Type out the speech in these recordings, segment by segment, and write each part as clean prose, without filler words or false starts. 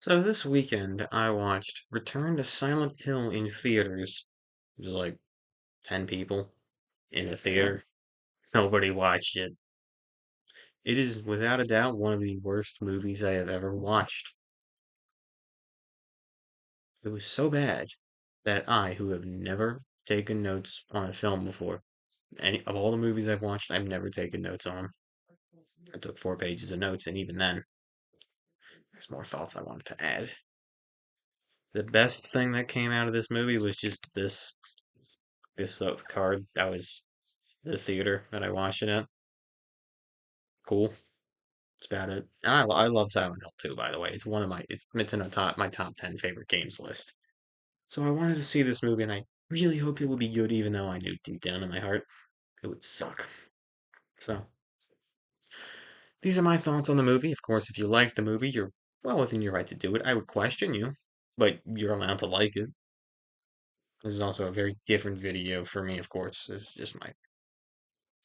So this weekend I watched Return to Silent Hill in theaters. It was like 10 people in a theater. Nobody watched it. It is without a doubt one of the worst movies I have ever watched. It was so bad that I, who have never taken notes on a film before, any of all the movies I've watched, I've never taken notes on them. I took 4 pages of notes, and even then, there's more thoughts I wanted to add. The best thing that came out of this movie was just this card that was the theater that I watched it at. Cool. That's about it. And I love Silent Hill too, by the way. It's in my top 10 favorite games list. So I wanted to see this movie, and I really hoped it would be good, even though I knew deep down in my heart it would suck. So these are my thoughts on the movie. Of course, if you like the movie, you're well within your right to do it. I would question you, but you're allowed to like it. This is also a very different video for me, of course. It's just my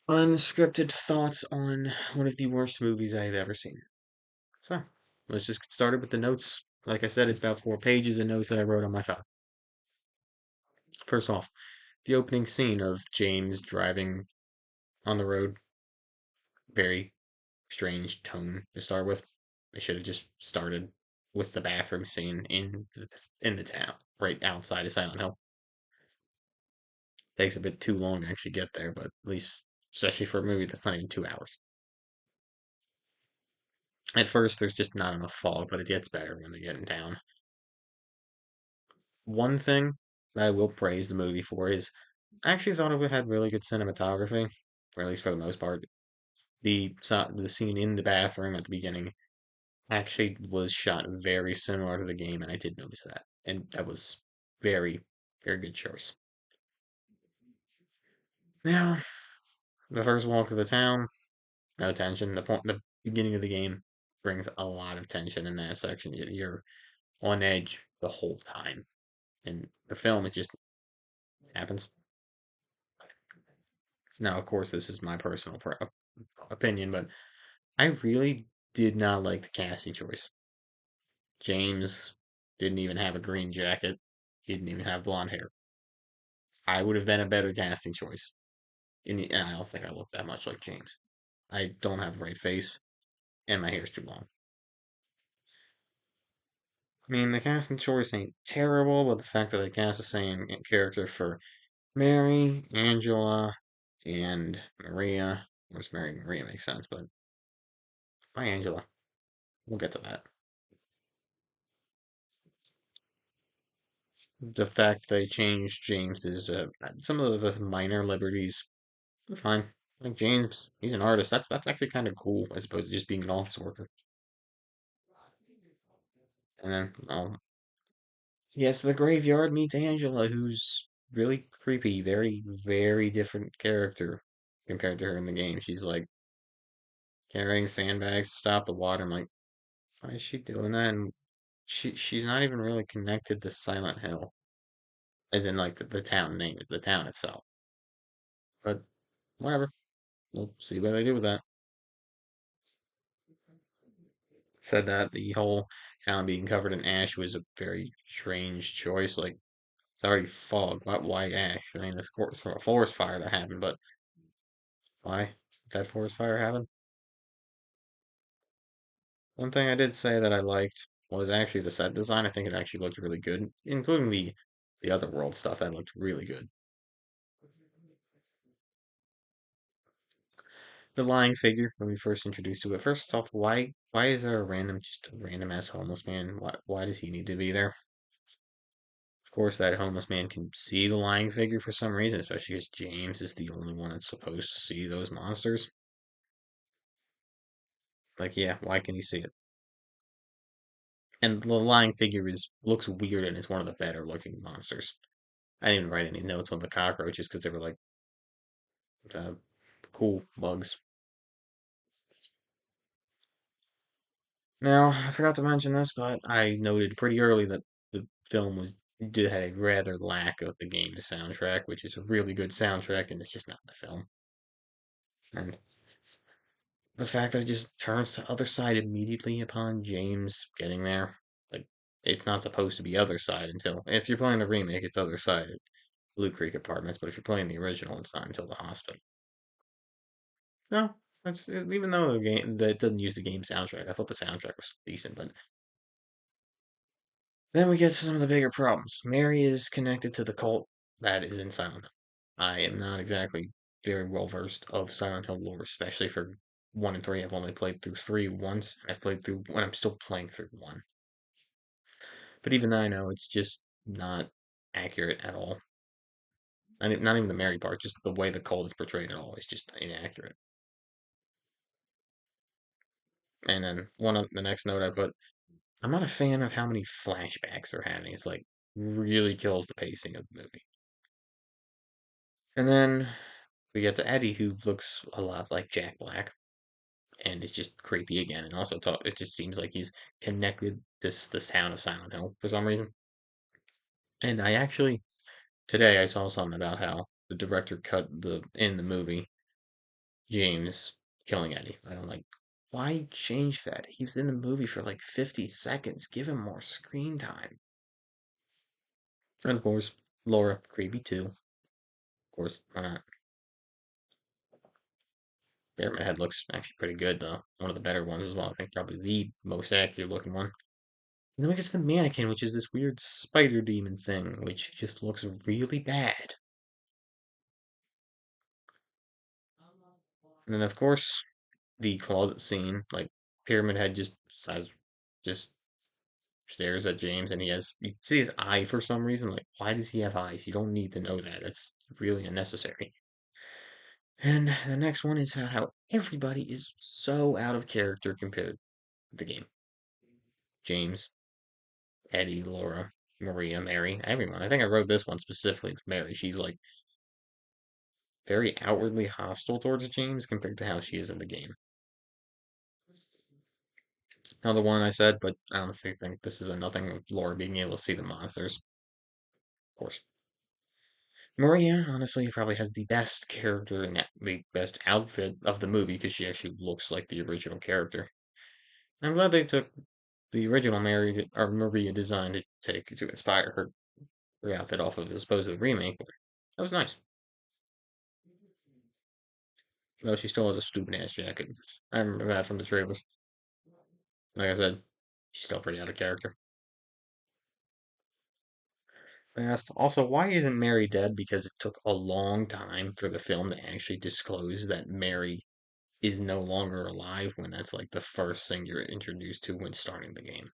unscripted thoughts on one of the worst movies I've ever seen. So let's just get started with the notes. Like I said, it's about 4 pages of notes that I wrote on my phone. First off, the opening scene of James driving on the road. Very strange tone to start with. They should have just started with the bathroom scene in the town, right outside of Silent Hill. Takes a bit too long to actually get there, but at least, especially for a movie that's not even 2 hours. At first, there's just not enough fog, but it gets better when they get in town. One thing that I will praise the movie for is I actually thought it had really good cinematography, or at least for the most part. The scene in the bathroom at the beginning actually was shot very similar to the game, and I did notice that, and that was very, very good choice. Now, the first walk of the town, no tension. The beginning of the game brings a lot of tension in that section. You're on edge the whole time, and the film it just happens. Now, of course, this is my personal opinion, but I really did not like the casting choice. James didn't even have a green jacket. He didn't even have blonde hair. I would have been a better casting choice. And I don't think I look that much like James. I don't have the right face, and my hair's too long. I mean, the casting choice ain't terrible, but the fact that they cast the same character for Mary, Angela, and Maria. Of course, Mary and Maria makes sense, but why Angela? We'll get to that. The fact they changed James's some of the minor liberties are fine. Like James, he's an artist. That's actually kind of cool as opposed to just being an office worker. And then, yes, the graveyard meets Angela, who's really creepy, very, very different character compared to her in the game. She's like carrying sandbags to stop the water. I'm like, why is she doing that? And she's not even really connected to Silent Hill, as in like the town name, the town itself. But whatever. We'll see what they do with that. Said that the whole town being covered in ash was a very strange choice. Like, it's already fog. Why ash? I mean, this course from a forest fire that happened, but why did that forest fire happen? One thing I did say that I liked was actually the set design. I think it actually looked really good, including the other world stuff that looked really good. The lying figure when we first introduced to it. First off, why is there a just a random ass homeless man? Why does he need to be there? Of course, that homeless man can see the lying figure for some reason, especially because James is the only one that's supposed to see those monsters. Like, yeah, why can he see it? And the lying figure is looks weird and it's one of the better looking monsters. I didn't even write any notes on the cockroaches because they were like uh, cool bugs. Now, I forgot to mention this, but I noted pretty early that the film did had a rather lack of the game's soundtrack, which is a really good soundtrack, and it's just not in the film. And the fact that it just turns to other side immediately upon James getting there, like It's not supposed to be Other Side until if you're playing the remake, it's Other Side at Blue Creek Apartments. But if you're playing the original, it's not until the hospital. No, that's even though the game that doesn't use the game soundtrack. I thought the soundtrack was decent, but then we get to some of the bigger problems. Mary is connected to the cult that is in Silent Hill. I am not exactly very well versed of Silent Hill lore, especially for one and three. I've only played through three once. I've played through when I'm still playing through one. But even I know it's just not accurate at all. Not even the Mary part, just the way the cult is portrayed at all is just inaccurate. And then one of the next note I put, I'm not a fan of how many flashbacks they're having. It's like really kills the pacing of the movie. And then we get to Eddie, who looks a lot like Jack Black, and is just creepy again. And also, it just seems like he's connected to the sound of Silent Hill for some reason. And I actually today I saw something about how the director cut the movie James killing Eddie. I don't like. Why change that? He was in the movie for like 50 seconds. Give him more screen time. And of course, Laura, creepy too. Of course, why not? Pyramid Head looks actually pretty good though. One of the better ones as well. I think probably the most accurate looking one. And then we get to the mannequin, which is this weird spider demon thing, which just looks really bad. And then of course the closet scene, like Pyramid Head just stares at James, and you see his eye for some reason. Like, why does he have eyes? You don't need to know that. That's really unnecessary. And the next one is how everybody is so out of character compared to the game. James, Eddie, Laura, Maria, Mary, everyone. I think I wrote this one specifically with Mary. She's like very outwardly hostile towards James compared to how she is in the game. Another one I said, but I honestly think this is a nothing of Laura being able to see the monsters. Of course. Maria, honestly, probably has the best character and the best outfit of the movie because she actually looks like the original character. I'm glad they took the original Maria design to take to inspire her outfit off of as opposed to the remake. That was nice. Though she still has a stupid ass jacket. I remember that from the trailers. Like I said, she's still pretty out of character. I asked also why isn't Mary dead? Because it took a long time for the film to actually disclose that Mary is no longer alive when that's like the first thing you're introduced to when starting the game.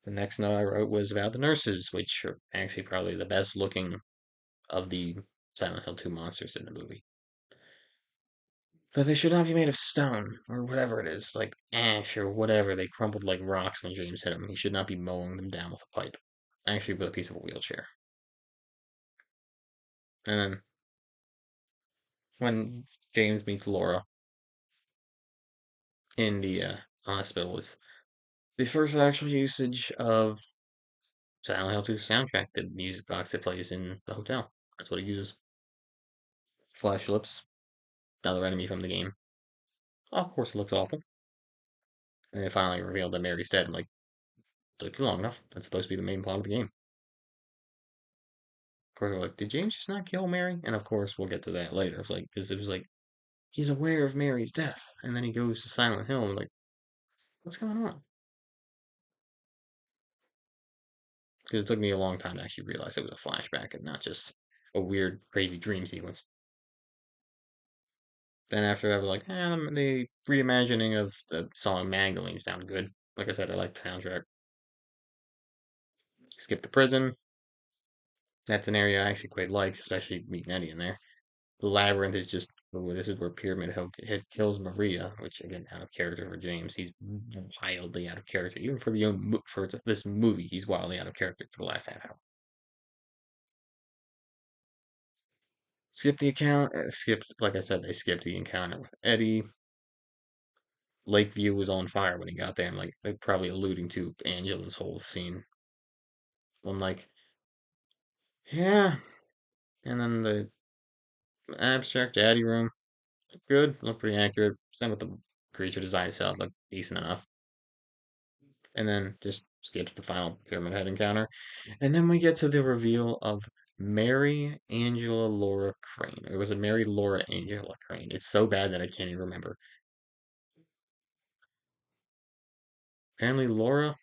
The next note I wrote was about the nurses, which are actually probably the best looking of the Silent Hill 2 monsters in the movie. That they should not be made of stone, or whatever it is, like ash or whatever. They crumpled like rocks when James hit them. He should not be mowing them down with a pipe. Actually, with a piece of a wheelchair. And then when James meets Laura in the hospital, is the first actual usage of Silent Hill 2 soundtrack, the music box that plays in the hotel. That's what he uses. Flash Lips, another enemy from the game. Oh, of course, it looks awful. And they finally revealed that Mary's dead. I'm like, took you long enough. That's supposed to be the main plot of the game. Of course, they're like, did James just not kill Mary? And of course, we'll get to that later. It's like, because it was like, he's aware of Mary's death. And then he goes to Silent Hill and like, what's going on? Because it took me a long time to actually realize it was a flashback and not just a weird, crazy dream sequence. Then after that, we're like, the reimagining of the song Magdalene sounded good. Like I said, I like the soundtrack. Skip to prison. That's an area I actually quite like, especially meeting Eddie in there. The labyrinth is just this is where Pyramid Head kills Maria, which again out of character for James. He's wildly out of character, even for this movie. He's wildly out of character for the last half hour. Skip the account. Skip, like I said, they skipped the encounter with Eddie. Lakeview was on fire when he got there, and like they're probably alluding to Angela's whole scene. I'm like, yeah. And then the abstract daddy room, good, looked pretty accurate. Same with the creature design itself looked decent enough. And then just skips the final Pyramid Head encounter. And then we get to the reveal of Mary Angela Laura Crane. Or was it Mary Laura Angela Crane? It's so bad that I can't even remember. Apparently, Laura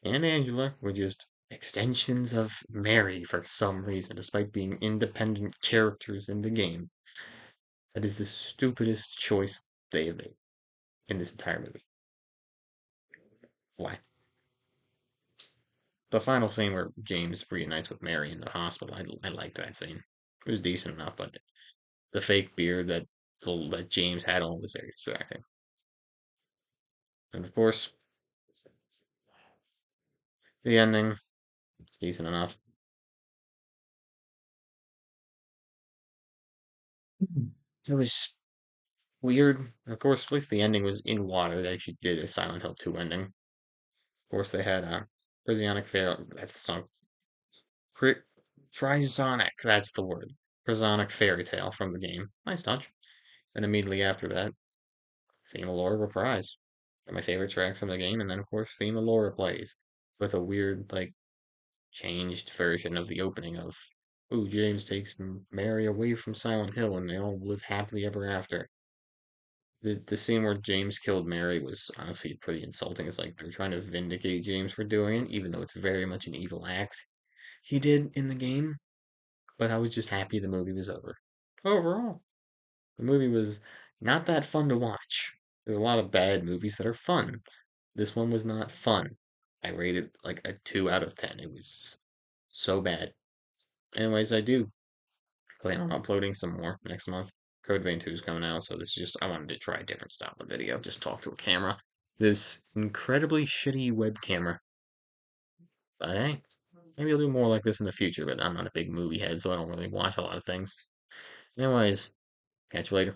and Angela were just extensions of Mary for some reason, despite being independent characters in the game. That is the stupidest choice they have made in this entire movie. Why? The final scene where James reunites with Mary in the hospital, I liked that scene. It was decent enough, but the fake beard that James had on was very distracting. And of course, the ending is decent enough. It was weird. Of course, at least the ending was in water. They actually did a Silent Hill 2 ending. Of course, they had Prisonic Fair. That's the song. Prisonic. That's the word. Prisonic Fairy Tale from the game. Nice touch. And immediately after that, Theme of Laura reprise. One of my favorite tracks from the game, and then of course Theme of Laura plays with a weird, like, changed version of the opening of "Ooh, James takes Mary away from Silent Hill and they all live happily ever after." The scene where James killed Mary was honestly pretty insulting. It's like they're trying to vindicate James for doing it, even though it's very much an evil act he did in the game. But I was just happy the movie was over. Overall, the movie was not that fun to watch. There's a lot of bad movies that are fun. This one was not fun. I rated like a 2 out of 10. It was so bad. Anyways, I do plan on uploading some more next month. Code Vein 2 is coming out, so this is just, I wanted to try a different style of video. Just talk to a camera. This incredibly shitty web camera. But hey, maybe I'll do more like this in the future, but I'm not a big movie head, so I don't really watch a lot of things. Anyways, catch you later.